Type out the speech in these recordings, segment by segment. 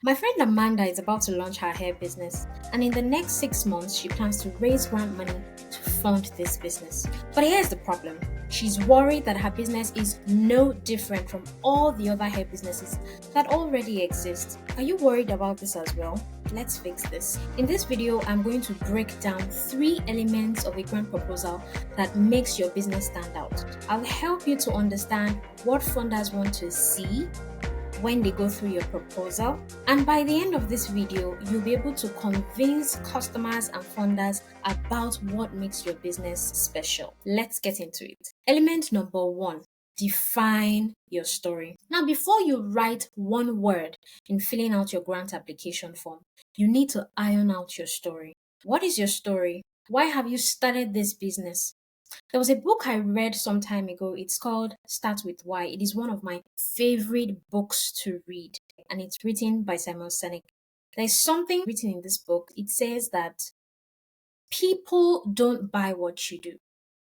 My friend Amanda is about to launch her hair business, and in the next 6 months, she plans to raise grant money to fund this business. But here's the problem: she's worried that her business is no different from all the other hair businesses that already exist. Are you worried about this as well? Let's fix this. In this video, I'm going to break down 3 elements of a grant proposal that makes your business stand out. I'll help you to understand what funders want to see when they go through your proposal. And by the end of this video, you'll be able to convince customers and funders about what makes your business special. Let's get into it. Element number 1. Define your story. Now, before you write one word in filling out your grant application form, you need to iron out your story. What is your story? Why have you started this business? There was a book I read some time ago. It's called Start With Why. It is one of my favorite books to read, and it's written by Samuel Sinek. There's something written in this book. It says that people don't buy what you do,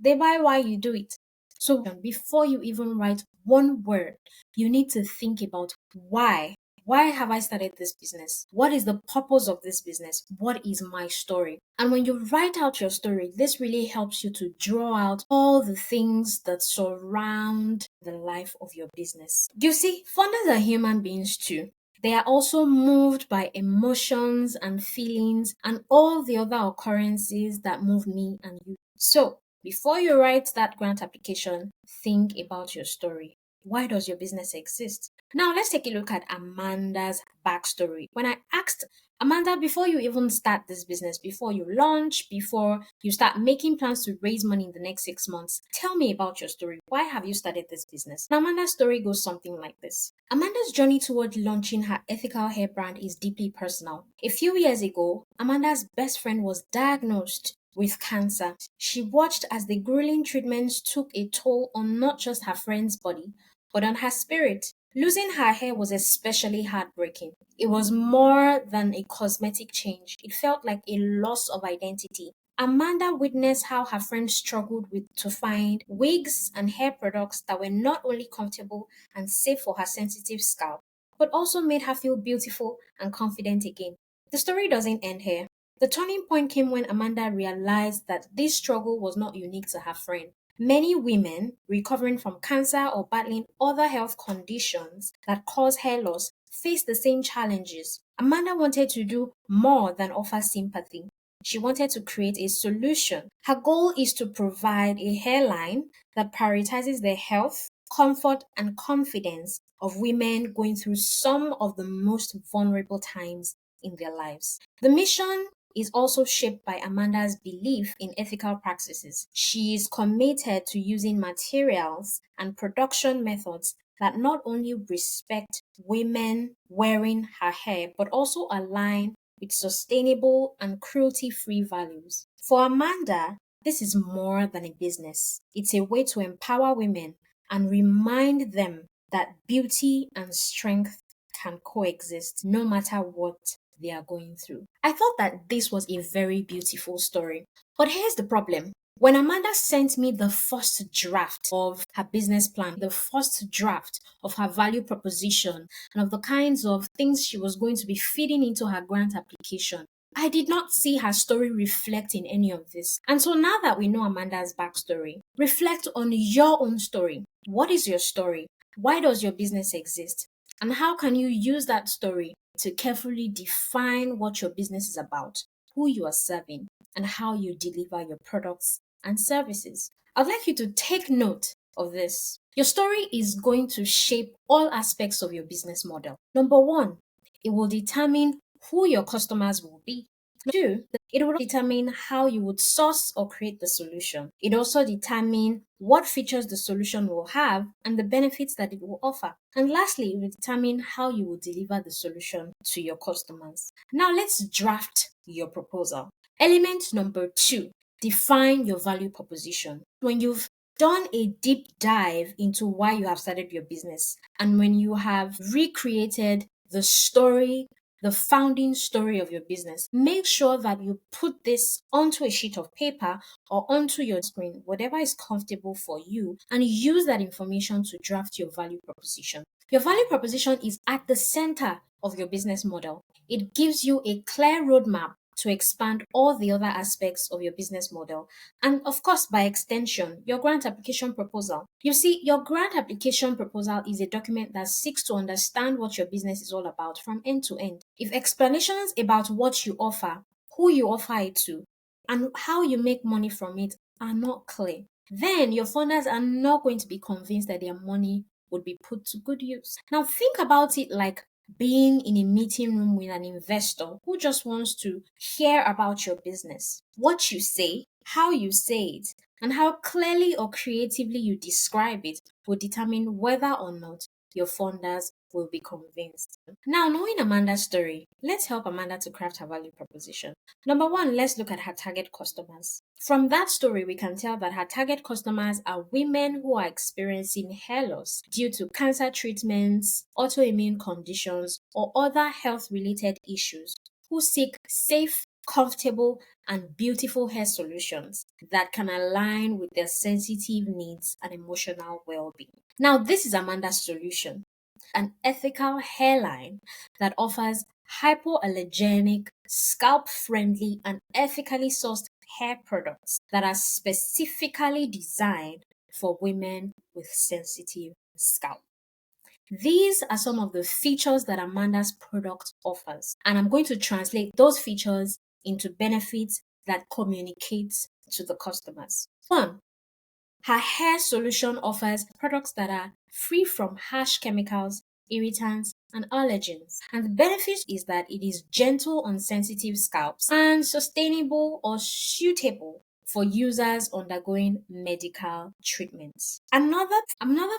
they buy why you do it. So before you even write one word, you need to think about why. Why have I started this business? What is the purpose of this business? What is my story? And when you write out your story, this really helps you to draw out all the things that surround the life of your business. You see, funders are human beings too. They are also moved by emotions and feelings and all the other occurrences that move me and you. So, before you write that grant application, think about your story. Why does your business exist? Now, let's take a look at Amanda's backstory. When I asked Amanda, before you even start this business, before you launch, before you start making plans to raise money in the next 6 months, tell me about your story. Why have you started this business? Now, Amanda's story goes something like this. Amanda's journey toward launching her ethical hair brand is deeply personal. A few years ago, Amanda's best friend was diagnosed with cancer. She watched as the grueling treatments took a toll on not just her friend's body, but on her spirit. Losing her hair was especially heartbreaking. It was more than a cosmetic change. It felt like a loss of identity. Amanda witnessed how her friend struggled to find wigs and hair products that were not only comfortable and safe for her sensitive scalp, but also made her feel beautiful and confident again. The story doesn't end here. The turning point came when Amanda realized that this struggle was not unique to her friend. Many women recovering from cancer or battling other health conditions that cause hair loss face the same challenges. Amanda wanted to do more than offer sympathy. She wanted to create a solution. Her goal is to provide a hairline that prioritizes the health, comfort, and confidence of women going through some of the most vulnerable times in their lives. The mission is also shaped by Amanda's belief in ethical practices. She is committed to using materials and production methods that not only respect women wearing her hair, but also align with sustainable and cruelty-free values. For Amanda, this is more than a business. It's a way to empower women and remind them that beauty and strength can coexist no matter what they are going through. I thought that this was a very beautiful story. But here's the problem. When Amanda sent me the first draft of her business plan, the first draft of her value proposition, and of the kinds of things she was going to be feeding into her grant application, I did not see her story reflect in any of this. And so now that we know Amanda's backstory, reflect on your own story. What is your story? Why does your business exist? And how can you use that story to carefully define what your business is about, who you are serving, and how you deliver your products and services? I'd like you to take note of this. Your story is going to shape all aspects of your business model. Number one, it will determine who your customers will be. Two, it will determine how you would source or create the solution. It also determine what features the solution will have and the benefits that it will offer. And lastly, it will determine how you will deliver the solution to your customers. Now let's draft your proposal. Element number 2, define your value proposition. When you've done a deep dive into why you have started your business, and when you have recreated the story, the founding story of your business, make sure that you put this onto a sheet of paper or onto your screen, whatever is comfortable for you, and use that information to draft your value proposition. Your value proposition is at the center of your business model. It gives you a clear roadmap to expand all the other aspects of your business model. And of course, by extension, your grant application proposal. You see, your grant application proposal is a document that seeks to understand what your business is all about from end to end. If explanations about what you offer, who you offer it to, and how you make money from it are not clear, then your funders are not going to be convinced that their money would be put to good use. Now, think about it like being in a meeting room with an investor who just wants to hear about your business. What you say, how you say it, and how clearly or creatively you describe it will determine whether or not your funders will be convinced. Now, knowing Amanda's story, let's help Amanda to craft her value proposition. Number one, let's look at her target customers. From that story, we can tell that her target customers are women who are experiencing hair loss due to cancer treatments, autoimmune conditions, or other health-related issues who seek safe, comfortable, and beautiful hair solutions that can align with their sensitive needs and emotional well-being. Now, this is Amanda's solution: an ethical hairline that offers hypoallergenic, scalp-friendly, and ethically sourced hair products that are specifically designed for women with sensitive scalp. These are some of the features that Amanda's product offers, and I'm going to translate those features into benefits that communicates to the customers. One, her hair solution offers products that are free from harsh chemicals, irritants, and allergens. And the benefit is that it is gentle on sensitive scalps and sustainable or suitable for users undergoing medical treatments. Another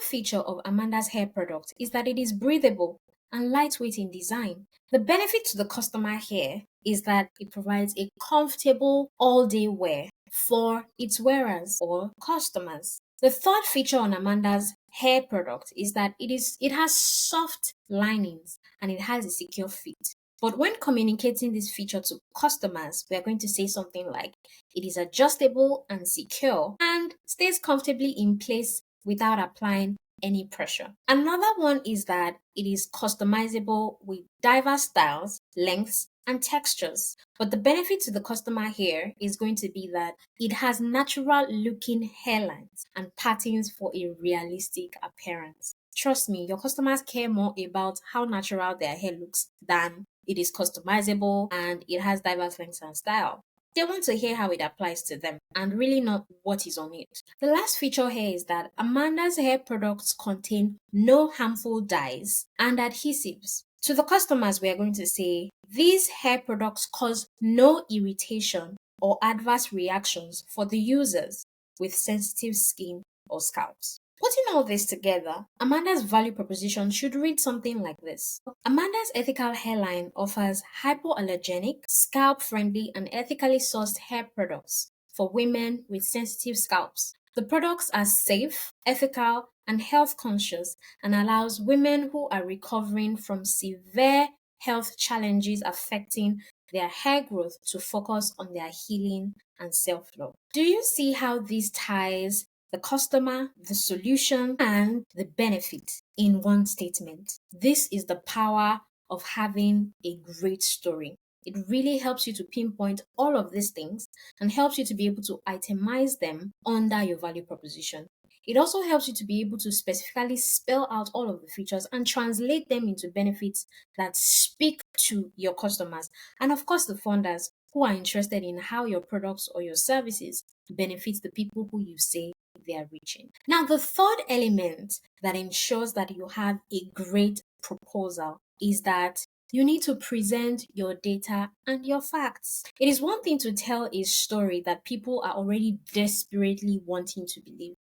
feature of Amanda's hair product is that it is breathable and lightweight in design. The benefit to the customer here is that it provides a comfortable all-day wear for its wearers or customers. The third feature on Amanda's hair product is that it has soft linings and it has a secure fit. But when communicating this feature to customers, we are going to say something like it is adjustable and secure and stays comfortably in place without applying any pressure. Another one is that it is customizable with diverse styles, lengths, and textures. But the benefit to the customer here is going to be that it has natural looking hairlines and patterns for a realistic appearance. Trust me, your customers care more about how natural their hair looks than it is customizable and it has diverse lengths and style. They want to hear how it applies to them and really not what is on it. The last feature here is that Amanda's hair products contain no harmful dyes and adhesives. To the customers, we are going to say these hair products cause no irritation or adverse reactions for the users with sensitive skin or scalps. Putting all this together, Amanda's value proposition should read something like this. Amanda's ethical hairline offers hypoallergenic, scalp-friendly, and ethically sourced hair products for women with sensitive scalps. The products are safe, ethical, and health conscious and allows women who are recovering from severe health challenges affecting their hair growth to focus on their healing and self-love. Do you see how this ties the customer, the solution, and the benefit in one statement? This is the power of having a great story. It really helps you to pinpoint all of these things and helps you to be able to itemize them under your value proposition. It also helps you to be able to specifically spell out all of the features and translate them into benefits that speak to your customers and, of course, the funders who are interested in how your products or your services benefit the people who you say they are reaching. Now, the third element that ensures that you have a great proposal is that you need to present your data and your facts. It is one thing to tell a story that people are already desperately wanting to believe.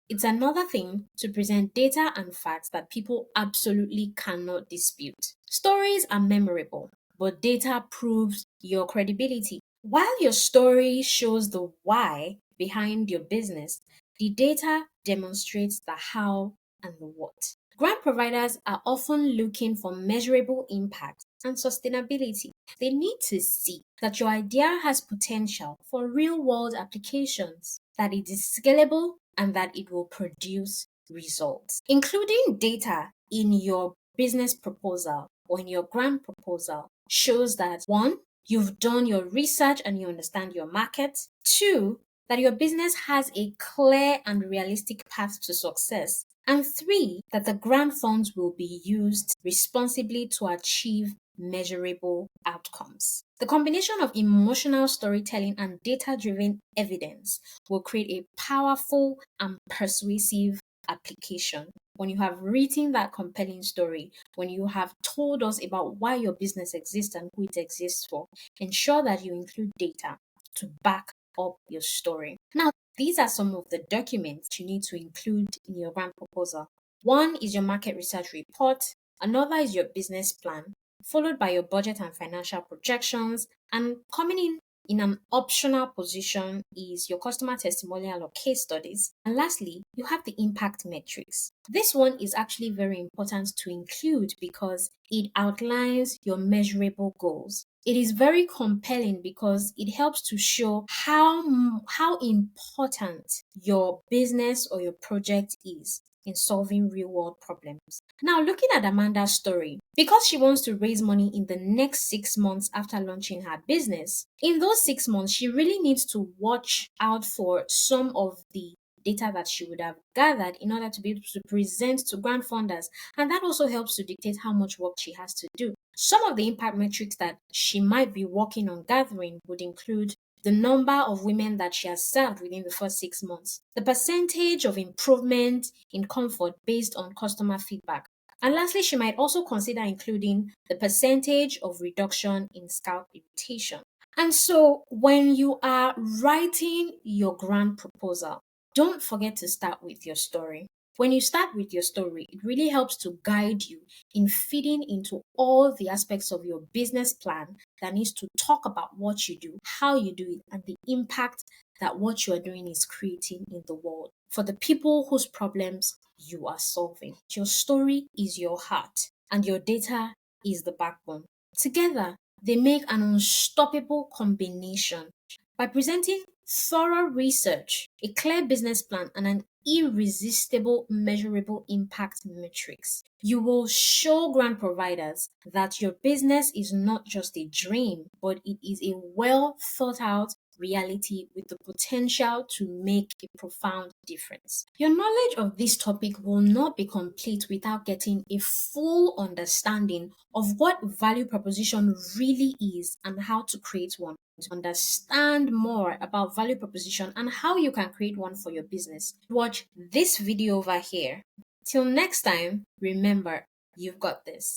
It's another thing to present data and facts that people absolutely cannot dispute. Stories are memorable, but data proves your credibility. While your story shows the why behind your business, the data demonstrates the how and the what. Grant providers are often looking for measurable impact and sustainability. They need to see that your idea has potential for real-world applications, that it is scalable, and that it will produce results. Including data in your business proposal or in your grant proposal shows that one, you've done your research and you understand your market. Two, that your business has a clear and realistic path to success. And three, that the grant funds will be used responsibly to achieve measurable outcomes. The combination of emotional storytelling and data driven evidence will create a powerful and persuasive application. When you have written that compelling story, when you have told us about why your business exists and who it exists for, ensure that you include data to back up your story. Now, these are some of the documents you need to include in your grant proposal. One is your market research report, another is your business plan, followed by your budget and financial projections, and coming in an optional position is your customer testimonial or case studies. And lastly, you have the impact metrics. This one is actually very important to include because it outlines your measurable goals. It is very compelling because it helps to show how important your business or your project is in solving real world problems. Now, looking at Amanda's story, because she wants to raise money in the next 6 months after launching her business, in those 6 months, she really needs to watch out for some of the data that she would have gathered in order to be able to present to grant funders. And that also helps to dictate how much work she has to do. Some of the impact metrics that she might be working on gathering would include the number of women that she has served within the first 6 months, the percentage of improvement in comfort based on customer feedback. And lastly, she might also consider including the percentage of reduction in scalp irritation. And so when you are writing your grant proposal, don't forget to start with your story. When you start with your story, it really helps to guide you in feeding into all the aspects of your business plan that needs to talk about what you do, how you do it, and the impact that what you are doing is creating in the world for the people whose problems you are solving. Your story is your heart, and your data is the backbone. Together, they make an unstoppable combination. By presenting thorough research, a clear business plan, and an irresistible measurable impact matrix, you will show grant providers that your business is not just a dream, but it is a well thought out reality with the potential to make a profound difference. Your knowledge of this topic will not be complete without getting a full understanding of what value proposition really is and how to create one. To understand more about value proposition and how you can create one for your business, watch this video over here. Till next time, remember, you've got this.